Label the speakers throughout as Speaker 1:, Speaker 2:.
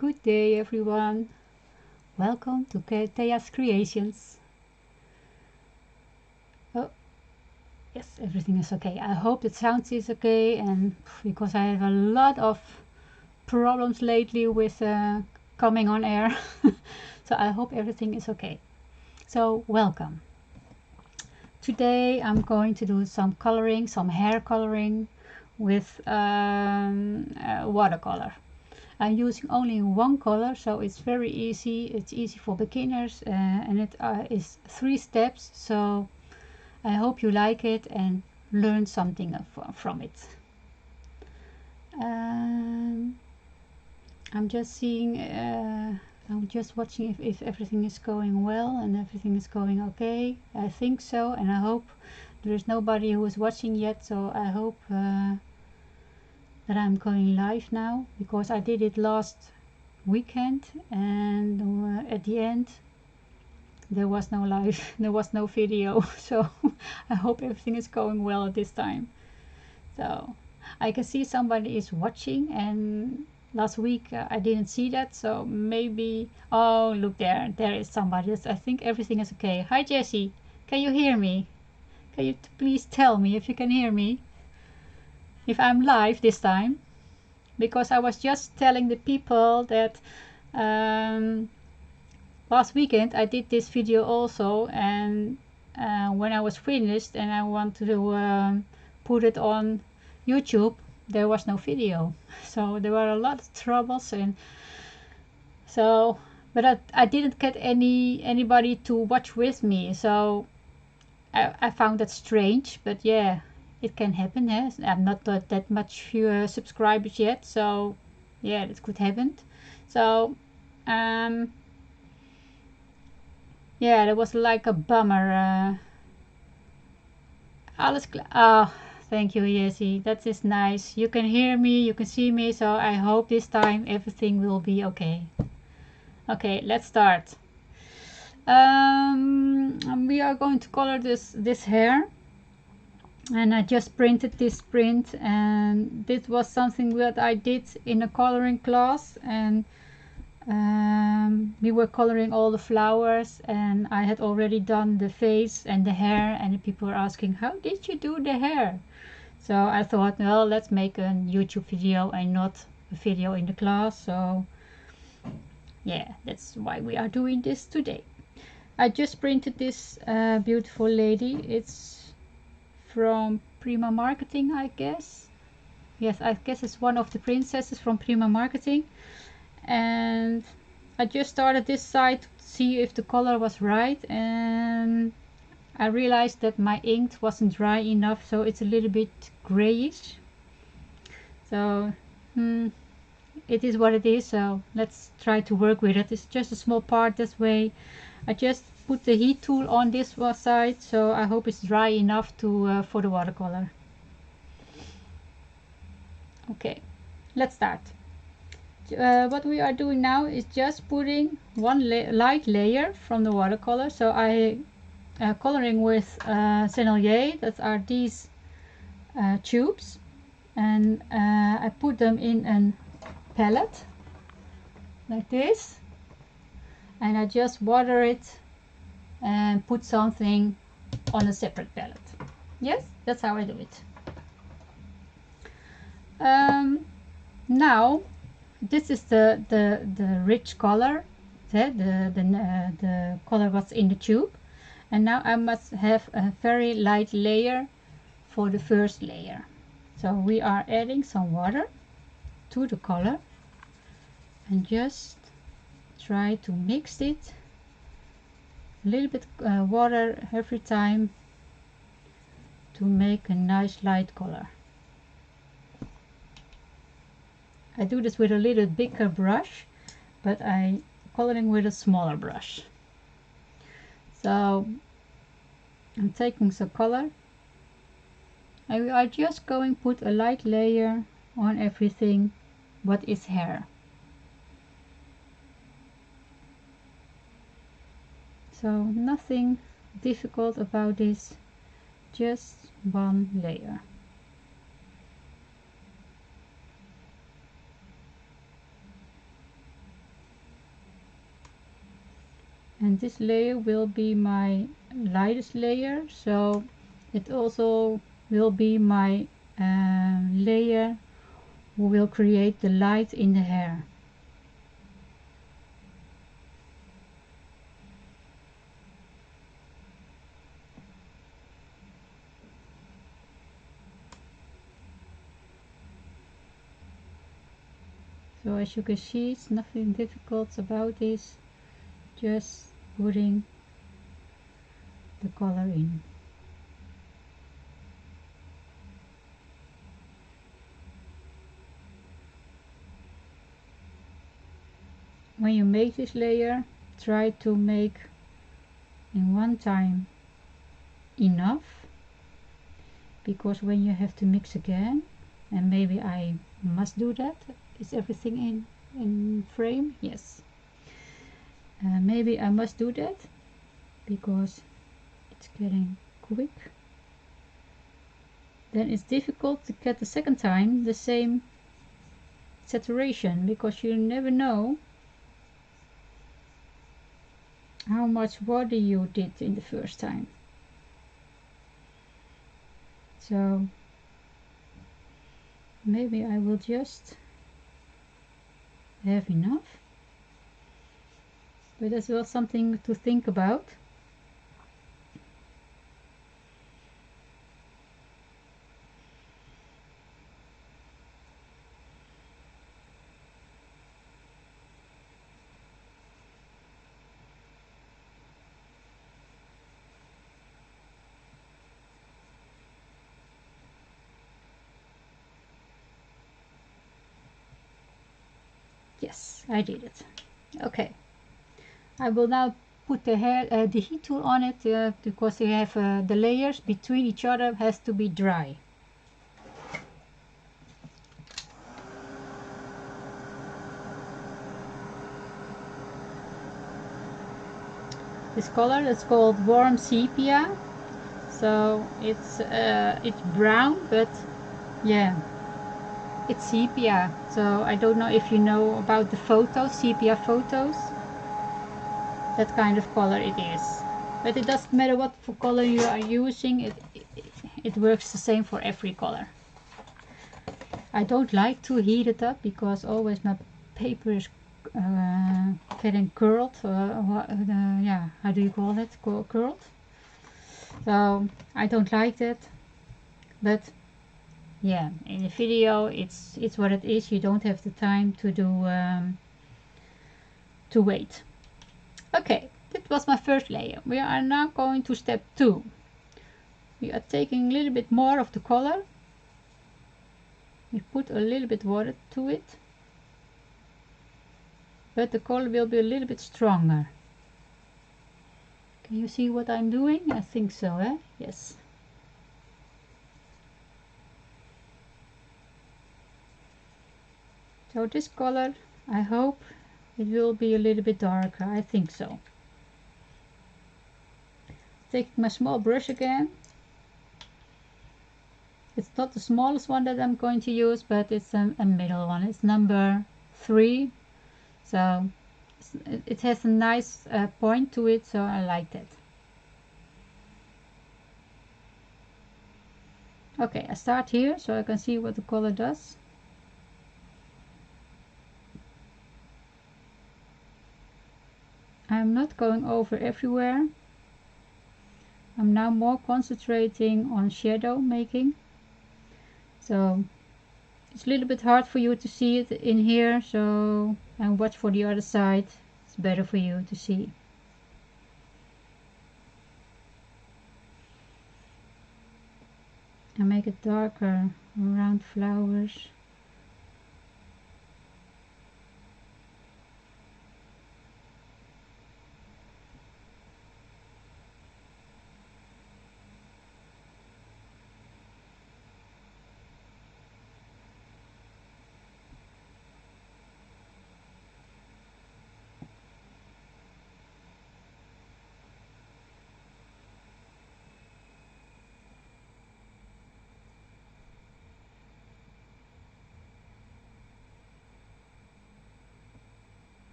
Speaker 1: Good day everyone, welcome to Thea's Creations. Oh yes, everything is okay. I hope the sound is okay, and because I have a lot of problems lately with coming on air so I hope everything is okay. So welcome. Today I'm going to do some coloring, some hair coloring with watercolor. I'm using only one color, so it's very easy. It's easy for beginners, and it is 3 steps. So I hope you like it and learn something from it. I'm just seeing, I'm just watching if everything is going well and everything is going okay. I think so, and I hope there is nobody who is watching yet. So I hope that I'm going live now, because I did it last weekend, and at the end there was no live, there was no video. So I hope everything is going well at this time. So I can see somebody is watching, and last week I didn't see that, so maybe, oh look, there is somebody. I think everything is okay. Hi Jessie, can you hear me? Can you please tell me if you can hear me, if I'm live this time? Because I was just telling the people that last weekend I did this video also, and when I was finished and I wanted to put it on YouTube, there was no video. So there were a lot of troubles, and so, but I didn't get anybody to watch with me, so I found that strange. But yeah, it can happen. Yes, I'm not that much fewer subscribers yet, so yeah, it could happen. So yeah, that was like a bummer. Alles klaar. Oh, thank you, Jessie. That is nice. You can hear me, you can see me, so I hope this time everything will be okay. Okay, let's start. We are going to color this hair, and I just printed this print, and this was something that I did in a coloring class, and we were coloring all the flowers, and I had already done the face and the hair, and the people were asking, how did you do the hair? So I thought, well, let's make a YouTube video and not a video in the class. So yeah, that's why we are doing this today. I just printed this beautiful lady. It's from Prima Marketing, I guess. Yes, I guess it's one of the princesses from Prima Marketing. And I just started this side to see if the color was right, and I realized that my ink wasn't dry enough, so it's a little bit grayish. So it is what it is, so let's try to work with it. It's just a small part this way. I just put the heat tool on this side, so I hope it's dry enough to for the watercolor. Okay, let's start. What we are doing now is just putting one light layer from the watercolor. So I coloring with Sennelier, that are these tubes, and I put them in a palette like this, and I just water it and put something on a separate palette. Yes, that's how I do it. Now this is the rich color, the color was in the tube, and now I must have a very light layer for the first layer. So we are adding some water to the color and just try to mix it a little bit water every time to make a nice light color. I do this with a little bigger brush, but I'm coloring with a smaller brush. So I'm taking some color, and we are just going to put a light layer on everything what is hair. So nothing difficult about this, just one layer. and this layer will be my lightest layer, so it also will be my layer who will create the light in the hair. So as you can see, it's nothing difficult about this, just putting the color in. When you make this layer, try to make in one time enough, because when you have to mix again, and maybe I must do that. Is everything in frame? Yes. Maybe I must do that because it's getting quick. Then it's difficult to get the second time the same saturation, because you never know how much water you did in the first time. So maybe I will just have enough, but as well something to think about. Yes, I did it. Okay, I will now put the heat tool on it, because you have the layers between each other has to be dry. This color is called warm sepia, so it's brown, but yeah, it's sepia. So I don't know if you know about the photos, sepia photos. That kind of color it is, but it doesn't matter what color you are using. It works the same for every color. I don't like to heat it up because always my paper is getting curled. Yeah, how do you call it? Curled. So I don't like that. But yeah, in the video it's what it is. You don't have the time to do to wait. Okay, that was my first layer. We are now going to step 2. We are taking a little bit more of the color. We put a little bit water to it, but the color will be a little bit stronger. Can you see what I'm doing? I think so, eh? Yes. So this color, I hope it will be a little bit darker. I think so. Take my small brush again. It's not the smallest one that I'm going to use, but it's a middle one. It's number 3. So it has a nice point to it, so I like that. Okay, I start here so I can see what the color does. I'm not going over everywhere. I'm now more concentrating on shadow making. So it's a little bit hard for you to see it in here, so and watch for the other side. It's better for you to see. I make it darker around flowers.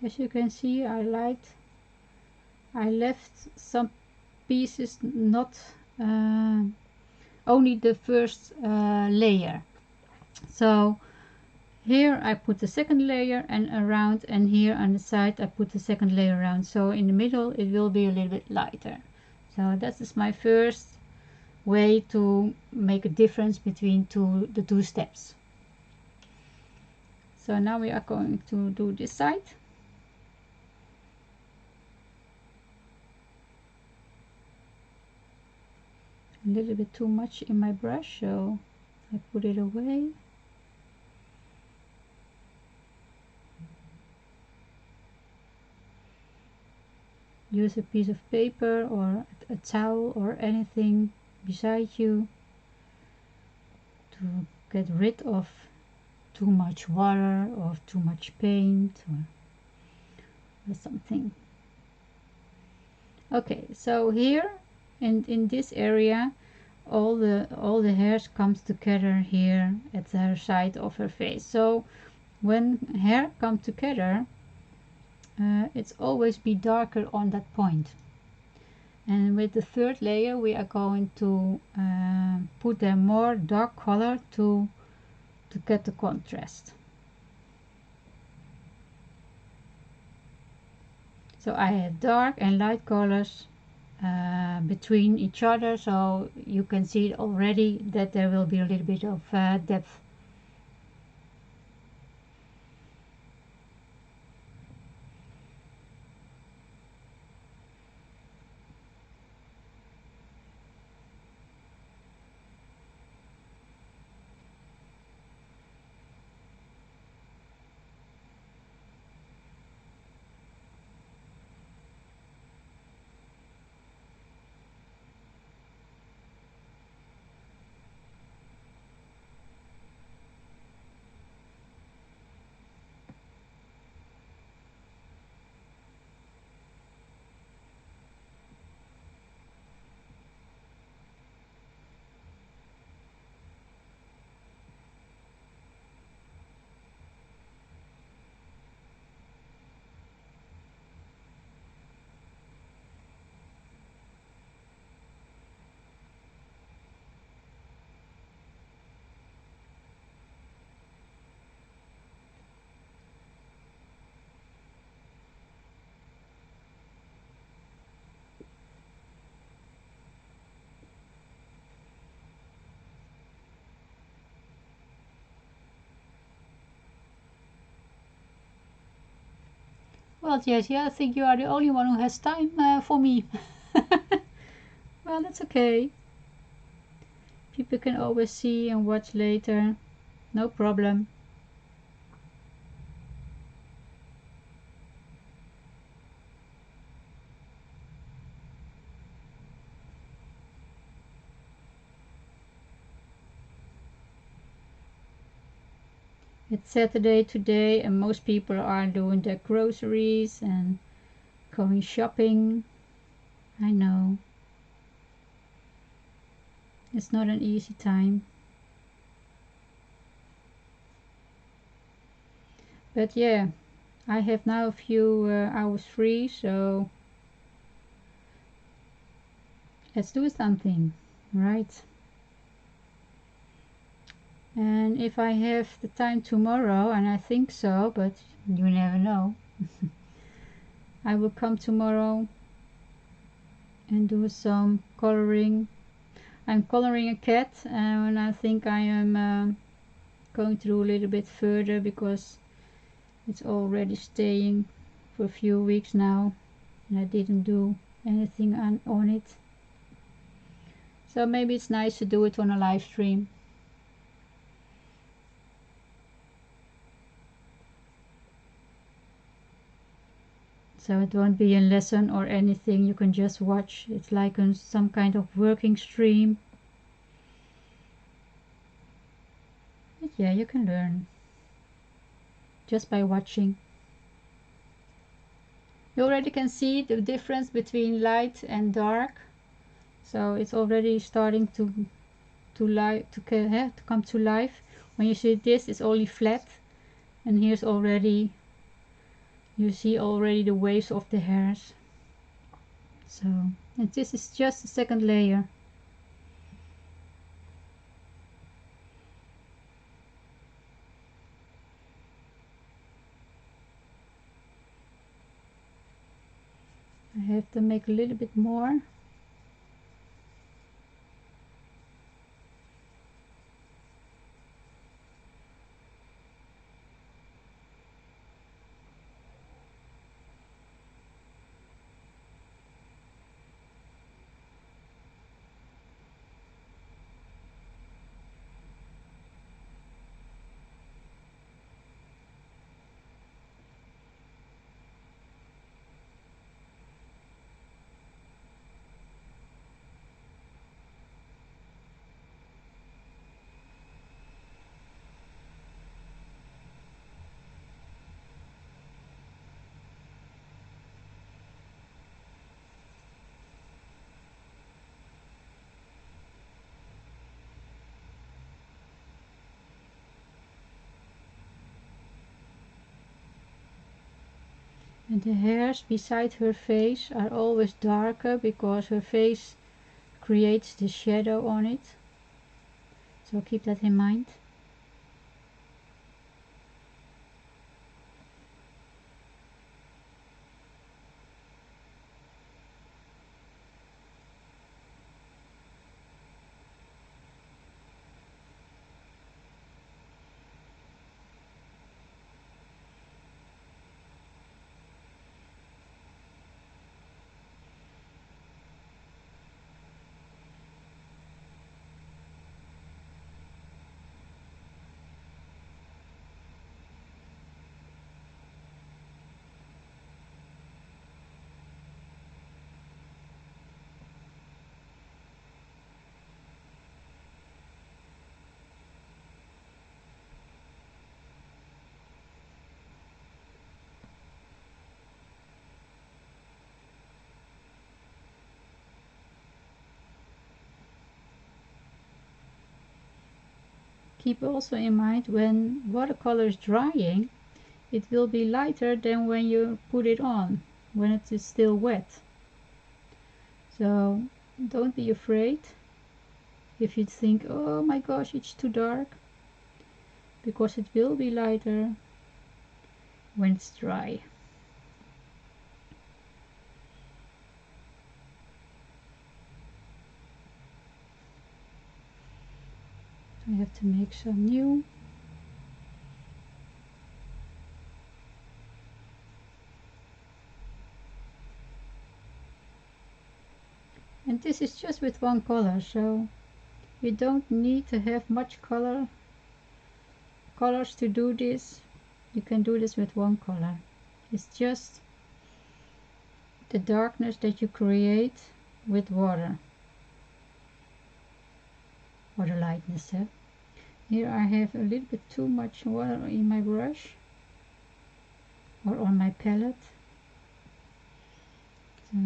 Speaker 1: As you can see, I left some pieces, not only the first layer. So here I put the second layer and around, and here on the side I put the second layer around, so in the middle it will be a little bit lighter. So that is my first way to make a difference between the two steps. So now we are going to do this side. A little bit too much in my brush, so I put it away. Use a piece of paper or a towel or anything beside you to get rid of too much water or too much paint or something. Okay, so here in this area all the hairs comes together here at the side of her face. So when hair come together, it's always be darker on that point. And with the third layer we are going to put there more dark color to get the contrast. So I have dark and light colors between each other, so you can see already that there will be a little bit of depth. Well, Jessie, I think you are the only one who has time for me. Well, that's okay. People can always see and watch later. No problem. It's Saturday today and most people are doing their groceries and going shopping. I know. It's not an easy time. But yeah, I have now a few hours free, so let's do something, right? And if I have the time tomorrow, and I think so, but you never know, I will come tomorrow and do some coloring. I'm coloring a cat, and I think I am going to do a little bit further because it's already staying for a few weeks now and I didn't do anything on it. So maybe it's nice to do it on a live stream. So it won't be a lesson or anything, you can just watch. It's like some kind of working stream. But yeah, you can learn just by watching. You already can see the difference between light and dark. So it's already starting to come to life. When you see this, it's only flat, and here's already You see already the waves of the hairs. So, and this is just the second layer. I have to make a little bit more. And the hairs beside her face are always darker because her face creates the shadow on it. So keep that in mind. Keep also in mind when watercolor is drying, it will be lighter than when you put it on, when it is still wet. So don't be afraid if you think, oh my gosh, it's too dark, because it will be lighter when it's dry. I have to make some new. And this is just with one color, so you don't need to have much colors to do this. You can do this with one color. It's just the darkness that you create with water, or the lightness. Here I have a little bit too much water in my brush or on my palette, so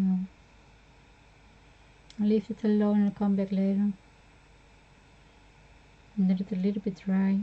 Speaker 1: I'll leave it alone and come back later and let it a little bit dry.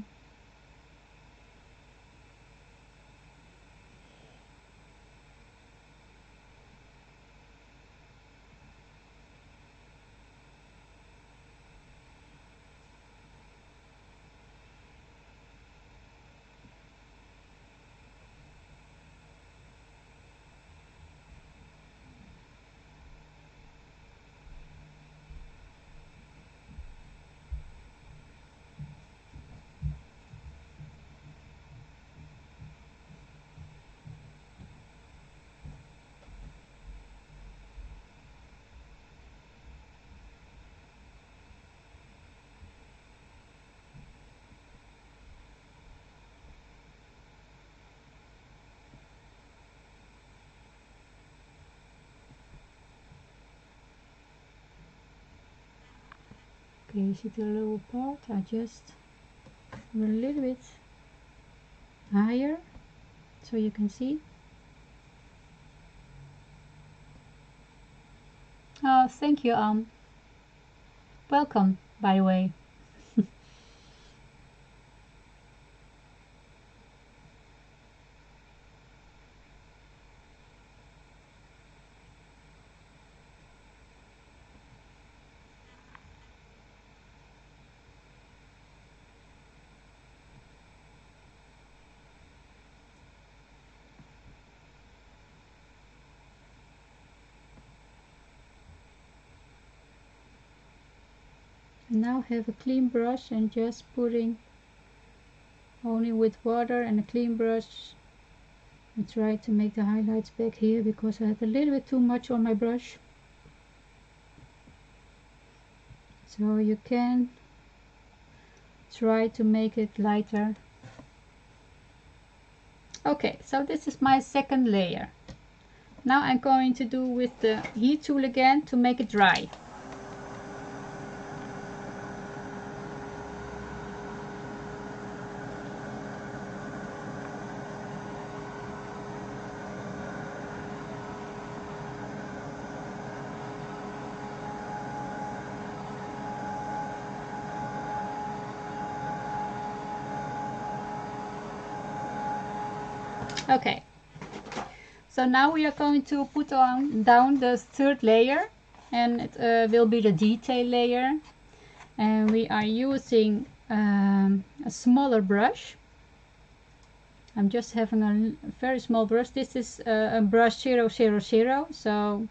Speaker 1: Okay, you see the lower part, I just go a little bit higher so you can see. Oh, thank you, welcome, by the way. And now have a clean brush and just putting only with water and a clean brush. I try to make the highlights back here because I had a little bit too much on my brush. So you can try to make it lighter. Okay, so this is my second layer. Now I'm going to do with the heat tool again to make it dry. Okay, so now we are going to put down the third layer, and it will be the detail layer, and we are using a smaller brush. I'm just having a very small brush. This is a brush 000, so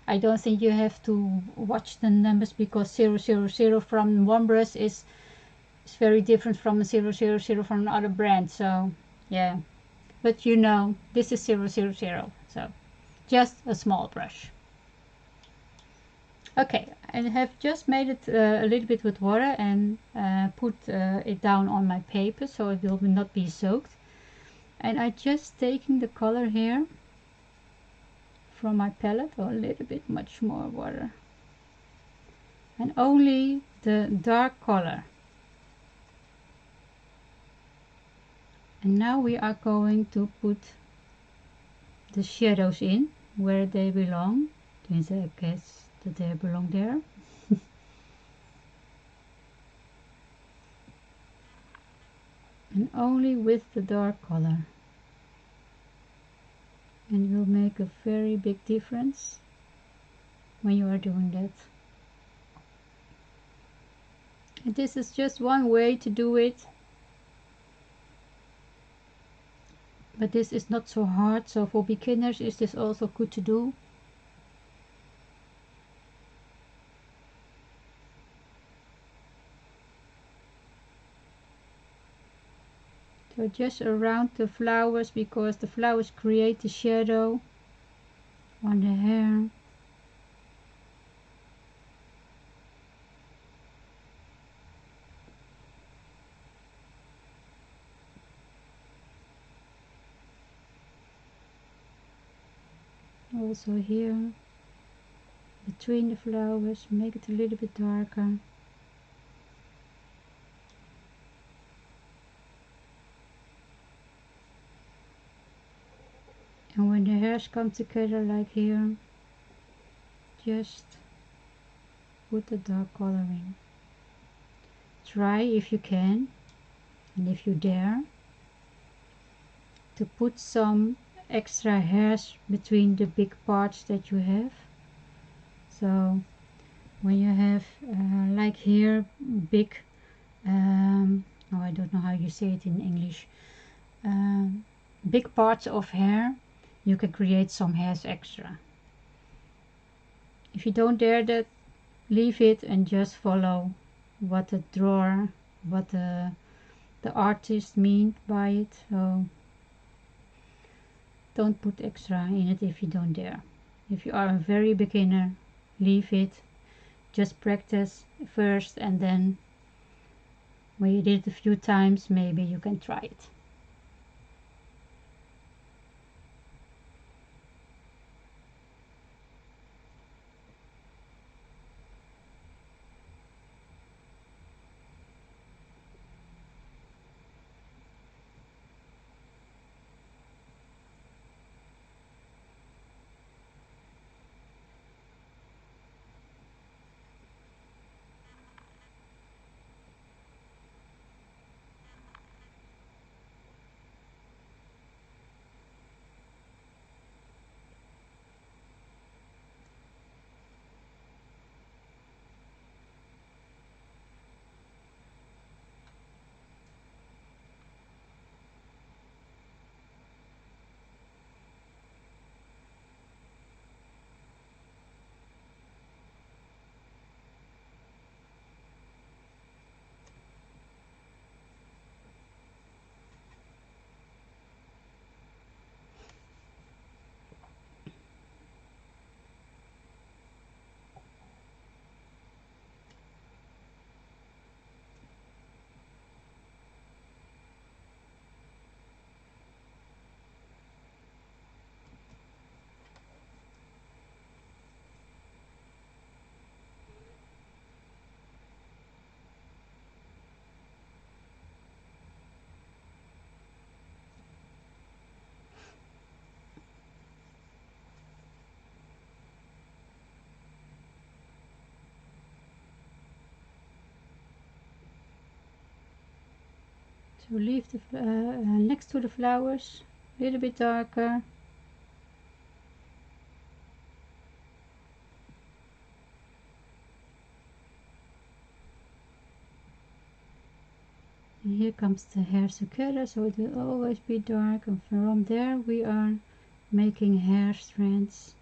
Speaker 1: I don't think you have to watch the numbers because 000 from one brush is very different from 000 from another brand. So yeah, but you know, this is 000, so just a small brush. Okay, I have just made it a little bit with water and put it down on my paper so it will not be soaked. And I just taking the color here from my palette, or a little bit much more water, and only the dark color. And now we are going to put the shadows in where they belong. Since I guess that they belong there. And only with the dark color. And it will make a very big difference when you are doing that. And this is just one way to do it. But this is not so hard, so for beginners is this also good to do. So just around the flowers, because the flowers create the shadow on the hair. Also here between the flowers, make it a little bit darker. And when the hairs come together like here, just put the dark coloring. Try if you can, and if you dare, to put some extra hairs between the big parts that you have. So when you have like here big oh, I don't know how you say it in English, big parts of hair, you can create some hairs extra. If you don't dare that, leave it and just follow what the drawer, what the artist mean by it. So don't put extra in it if you don't dare. If you are a very beginner, leave it. Just practice first, and then when you did it a few times, maybe you can try it. to leave the next to the flowers, a little bit darker. And here comes the hairs together, so it will always be dark, and from there we are making hair strands.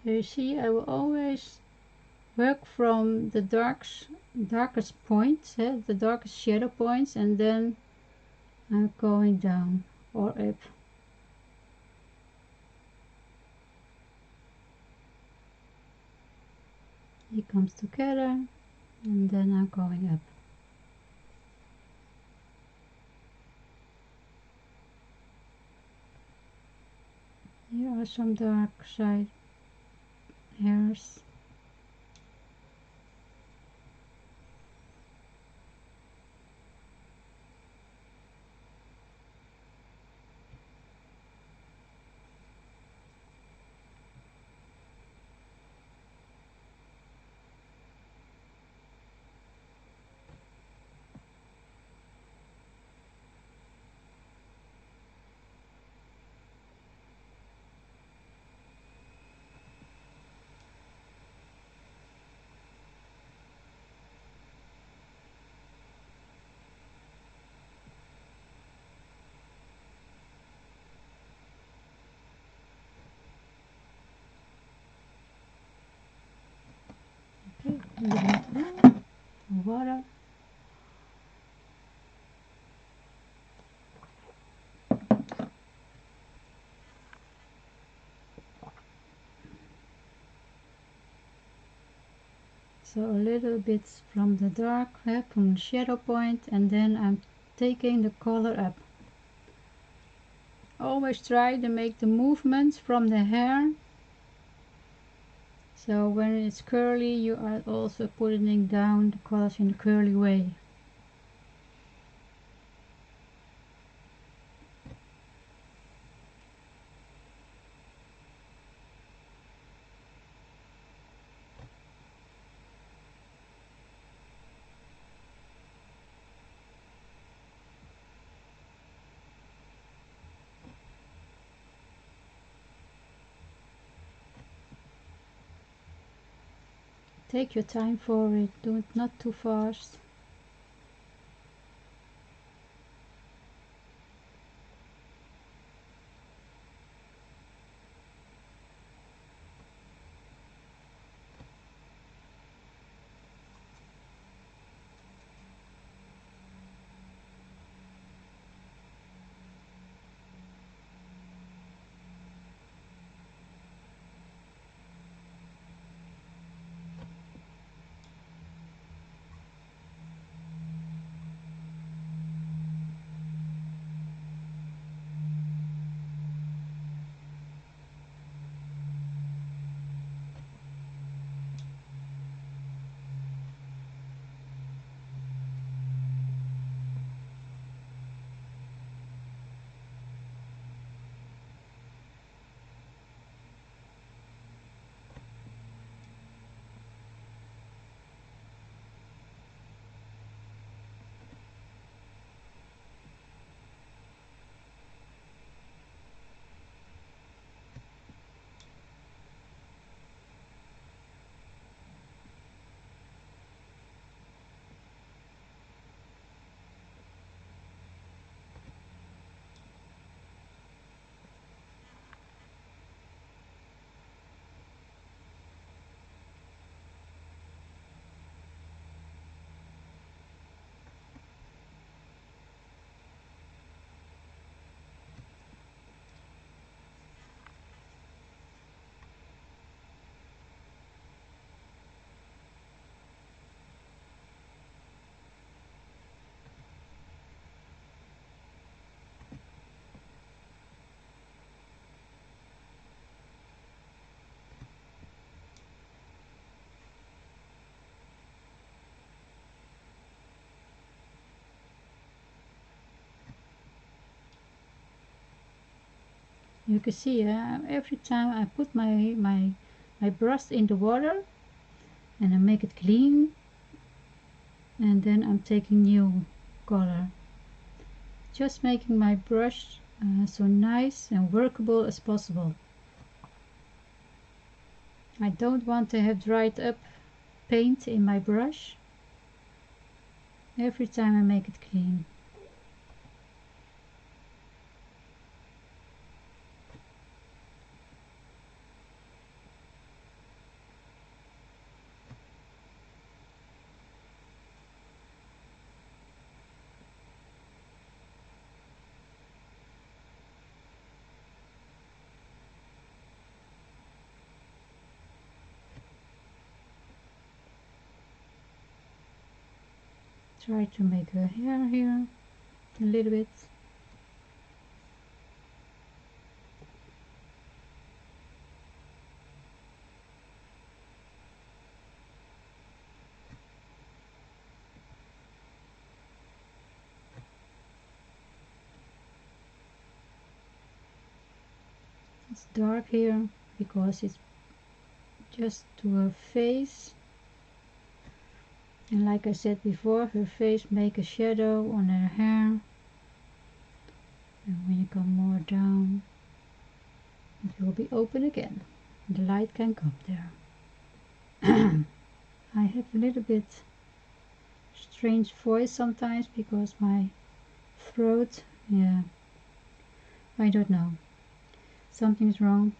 Speaker 1: You see, I will always work from the darkest points, the darkest shadow points, and then I'm going down or up. It comes together, and then I'm going up. Here are some dark side hairs. Okay, a little bit more water. So a little bit from the dark, from the shadow point, and then I'm taking the color up. Always try to make the movements from the hair, so when it's curly you are also putting down the colors in a curly way. Take your time for it, do it not too fast. You can see every time I put my brush in the water and I make it clean, and then I'm taking new color, just making my brush so nice and workable as possible. I don't want to have dried up paint in my brush every time I make it clean. Try to make her hair here a little bit. It's dark here because it's just to her face, and like I said before, her face make a shadow on her hair, and when you come more down it will be open again. The light can come there. I have a little bit strange voice sometimes because my throat, yeah, I don't know, something's wrong.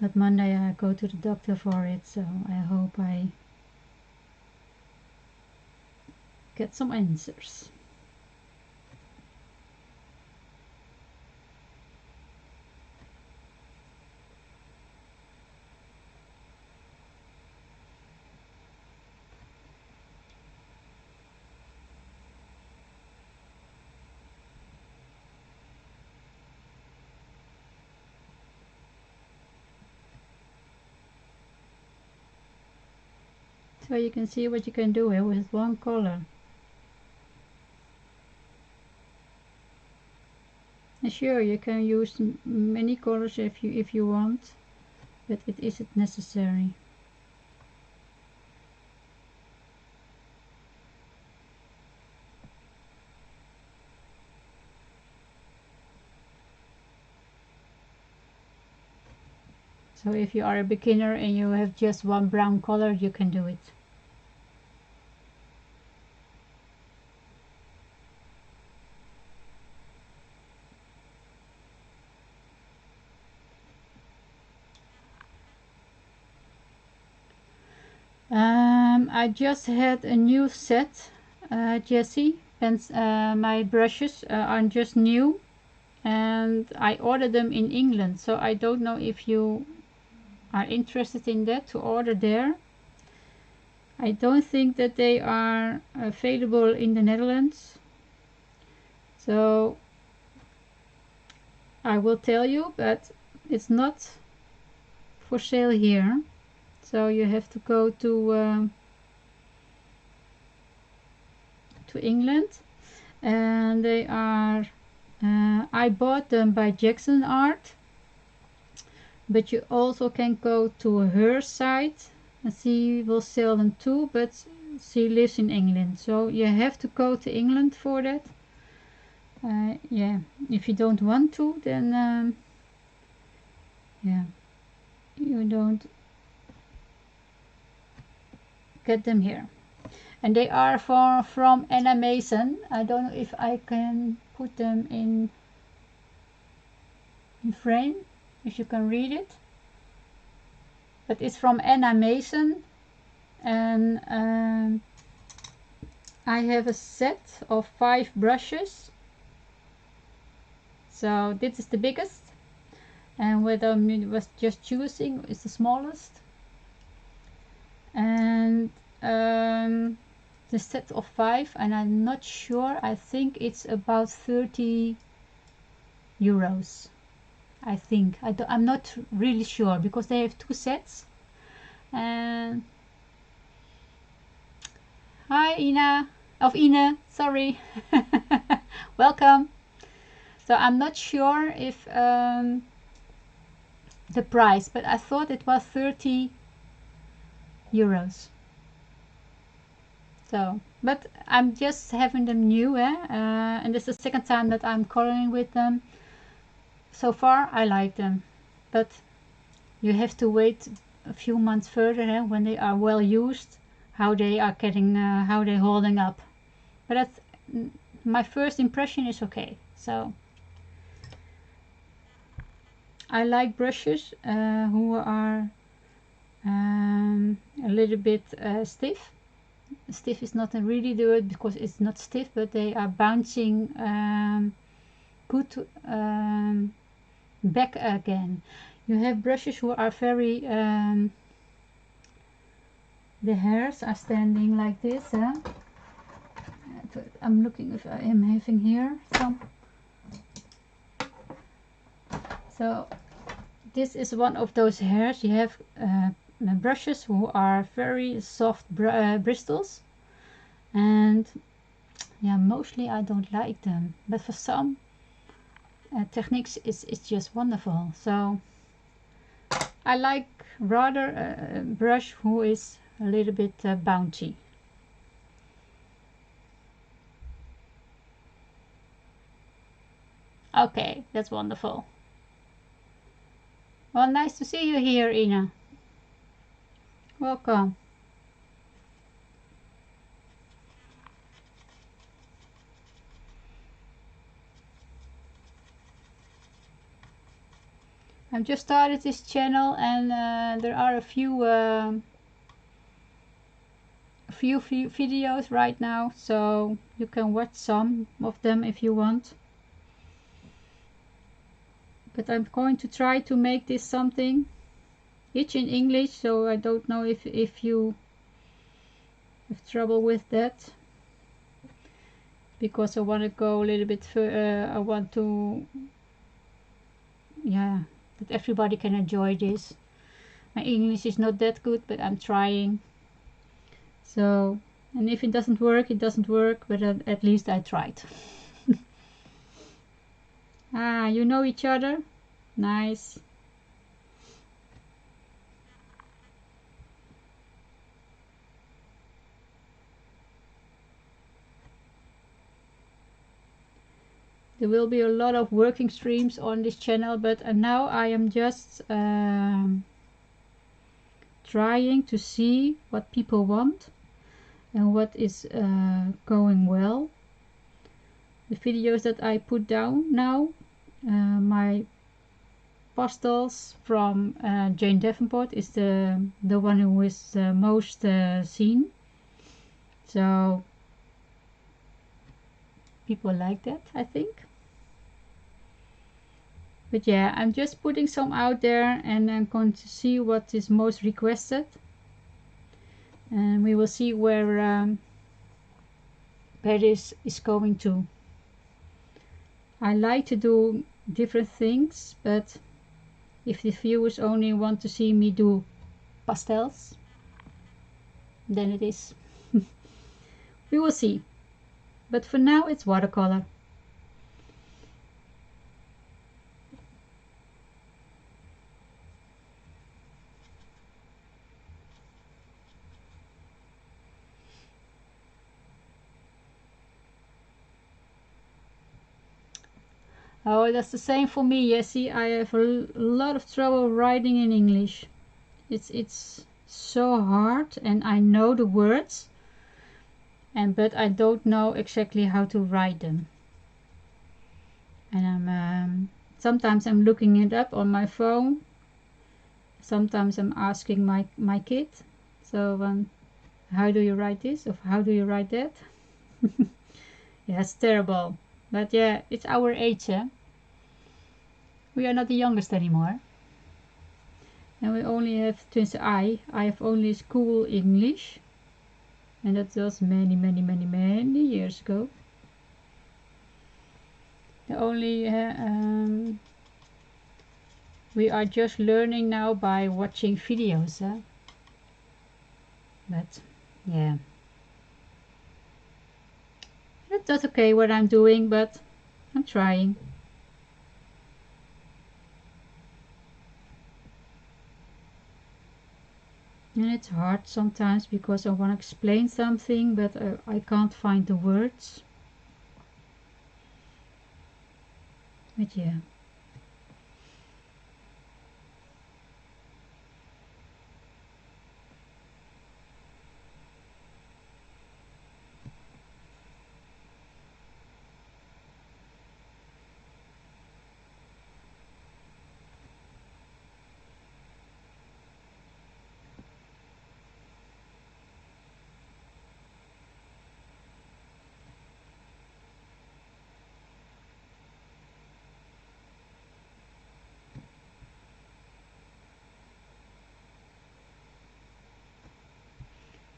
Speaker 1: But Monday I go to the doctor for it, so I hope I get some answers. So you can see what you can do here with one color. And sure, you can use many colors if you want, but it isn't necessary. So if you are a beginner and you have just one brown color, you can do it. I just had a new set, Jessie, and my brushes are just new, and I ordered them in England, so I don't know if you are interested in that, to order there. I don't think that they are available in the Netherlands, so I will tell you, but it's not for sale here, so you have to go to England, and they are I bought them by Jackson Art, but you also can go to her site and she will sell them too, but she lives in England, so you have to go to England for that. Yeah, if you don't want to, then yeah, you don't get them here. And they are from Anna Mason. I don't know if I can put them in frame, if you can read it. But it's from Anna Mason, and I have a set of 5 brushes. So this is the biggest, and what I was just choosing is the smallest. And the set of 5, and I'm not sure, I think it's about 30 euros. I think I'm not really sure because they have 2 sets. And hi Ina, sorry. Welcome. So I'm not sure if the price, but I thought it was 30 euros. So, but I'm just having them new, and this is the second time that I'm coloring with them. So far I like them, but you have to wait a few months further, when they are well used, how they are getting, how they're holding up. But that's, my first impression is okay. So I like brushes who are a little bit stiff. Stiff is not a really good because it's not stiff, but they are bouncing good back again. You have brushes who are very the hairs are standing like this. I'm looking if I am having here some. So this is one of those hairs. You have brushes who are very soft bristles, and yeah, mostly I don't like them, but for some techniques it's just wonderful. So I like rather a brush who is a little bit bouncy. Okay, that's wonderful. Well, nice to see you here, Ina. Welcome. I've just started this channel, and there are a few videos right now, so you can watch some of them if you want. But I'm going to try to make this something. It's in English, so I don't know if you have trouble with that, because I want to go a little bit further. I want to, yeah, that everybody can enjoy this. My English is not that good, but I'm trying. So, and if it doesn't work, it doesn't work, but at least I tried. Ah, you know each other? Nice. There will be a lot of working streams on this channel, but now I am just trying to see what people want and what is going well. The videos that I put down now, my pastels from Jane Davenport is the one who is the most seen. So people like that, I think. But yeah, I'm just putting some out there, and I'm going to see what is most requested, and we will see where this is going to. I like to do different things, but if the viewers only want to see me do pastels, then it is. We will see. But for now it's watercolor. Oh, that's the same for me. Yeah, see, I have a lot of trouble writing in English. It's so hard, and I know the words, but I don't know exactly how to write them. And I'm sometimes I'm looking it up on my phone. Sometimes I'm asking my kid. So how do you write this, or how do you write that? Yeah, it's terrible. But yeah, it's our age, eh? We are not the youngest anymore. And we only have, since I have only school English. And that was many years ago. The only, we are just learning now by watching videos, eh? But yeah. That's okay what I'm doing, but I'm trying. And it's hard sometimes because I want to explain something, but I can't find the words. But yeah.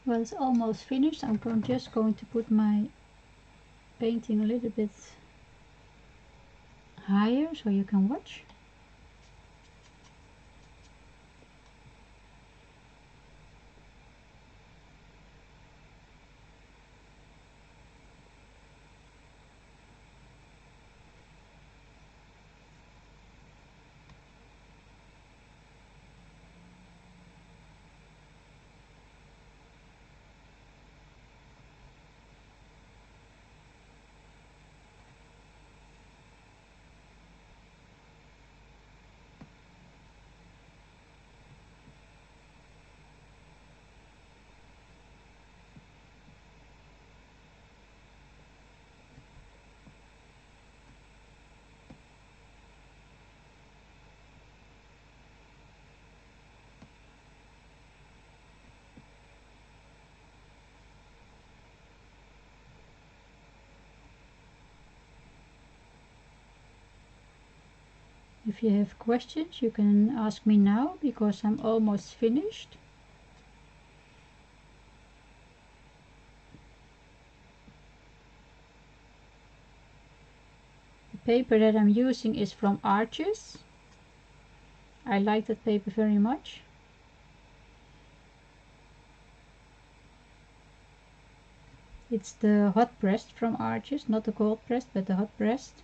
Speaker 1: Well, it's almost finished. Just going to put my painting a little bit higher so you can watch. If you have questions, you can ask me now because I'm almost finished. The paper that I'm using is from Arches. I like that paper very much. It's the hot pressed from Arches, not the cold pressed, but the hot pressed.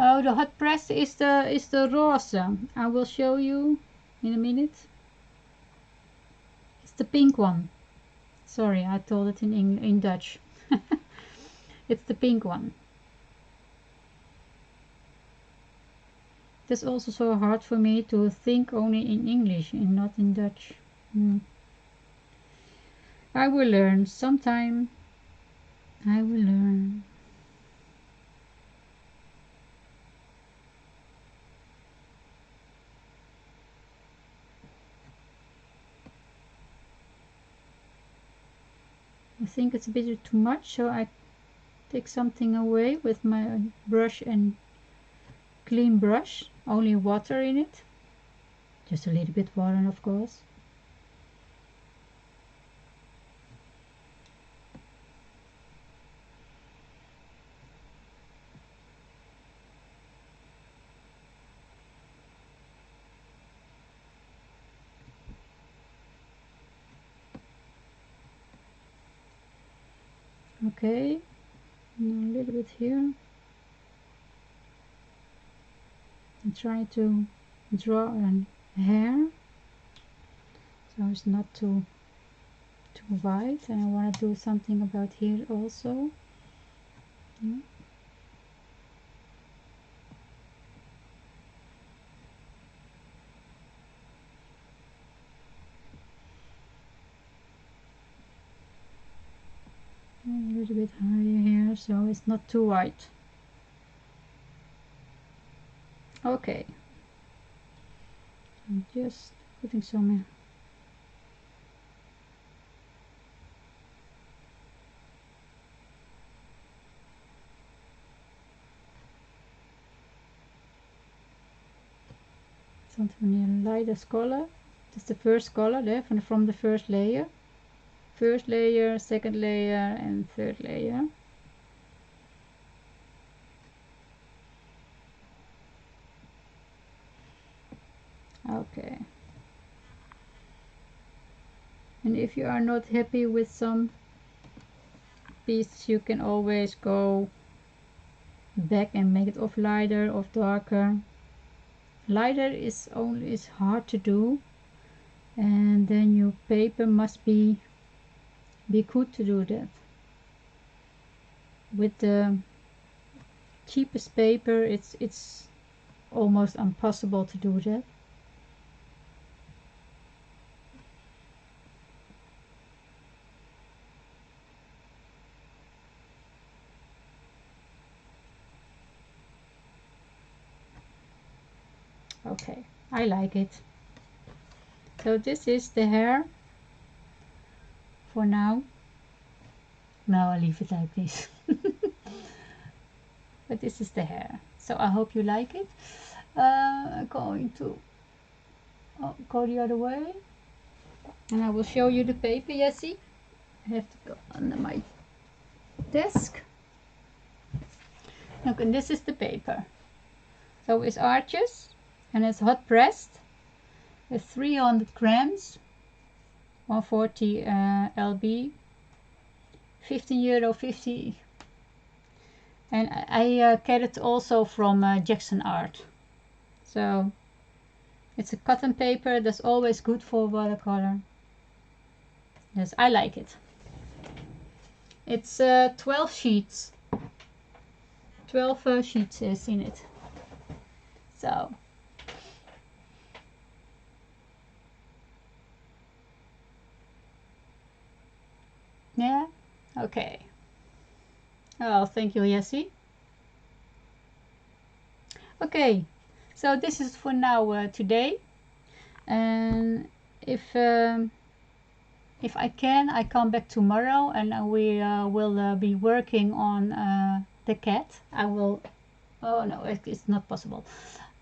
Speaker 1: Oh, the hot press is the rose. I will show you in a minute. It's the pink one. Sorry, I told it in Dutch. It's the pink one. It's also so hard for me to think only in English and not in Dutch. I will learn sometime. I will learn. I think it's a bit too much, so I take something away with my brush and clean brush. Only water in it. Just a little bit water, of course. Okay, now a little bit here. I'm trying to draw a hair so it's not too white, and I want to do something about here also. Yeah. A little bit higher here so it's not too white. Okay, I'm just putting some something lightest color. That's the first color there from the first layer. First layer, second layer, and third layer. Okay. And if you are not happy with some pieces, you can always go back and make it off lighter, off darker. Lighter is hard to do, and then your paper must be good to do that. With the cheapest paper, it's almost impossible to do that. Okay, I like it. So this is the hair for now. Now I'll leave it like this. But this is the hair. So I hope you like it. I'm going to go the other way. And I will show you the paper, Jessie. I have to go under my desk. Look, and this is the paper. So it's arches and it's hot pressed. It's 300 grams, 140 lb, €15.50. And I get it also from Jackson Art. So it's a cotton paper that's always good for watercolor. Yes, I like it. It's 12 sheets. 12 sheets is in it. So yeah, okay. Oh, thank you, Jessie. Okay, so this is for now today, and if I can, I come back tomorrow, and we will be working on the cat. I will. Oh no, it's not possible.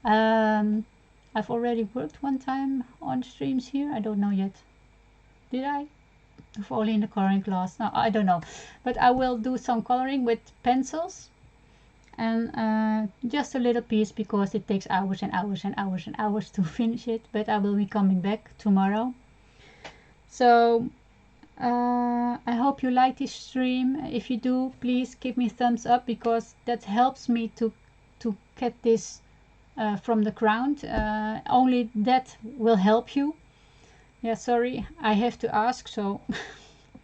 Speaker 1: I've already worked one time on streams here. I don't know yet. Did I? If only in the coloring class. No, I don't know. But I will do some coloring with pencils, and just a little piece because it takes hours and hours and hours and hours to finish it. But I will be coming back tomorrow. So I hope you like this stream. If you do, please give me a thumbs up because that helps me to get this from the ground. Only that will help you. Yeah, sorry, I have to ask. So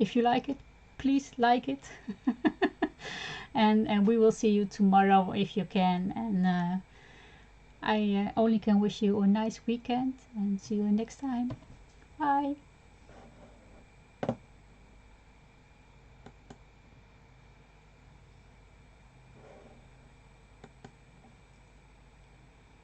Speaker 1: if you like it, please like it. and we will see you tomorrow if you can. And I only can wish you a nice weekend and see you next time. Bye.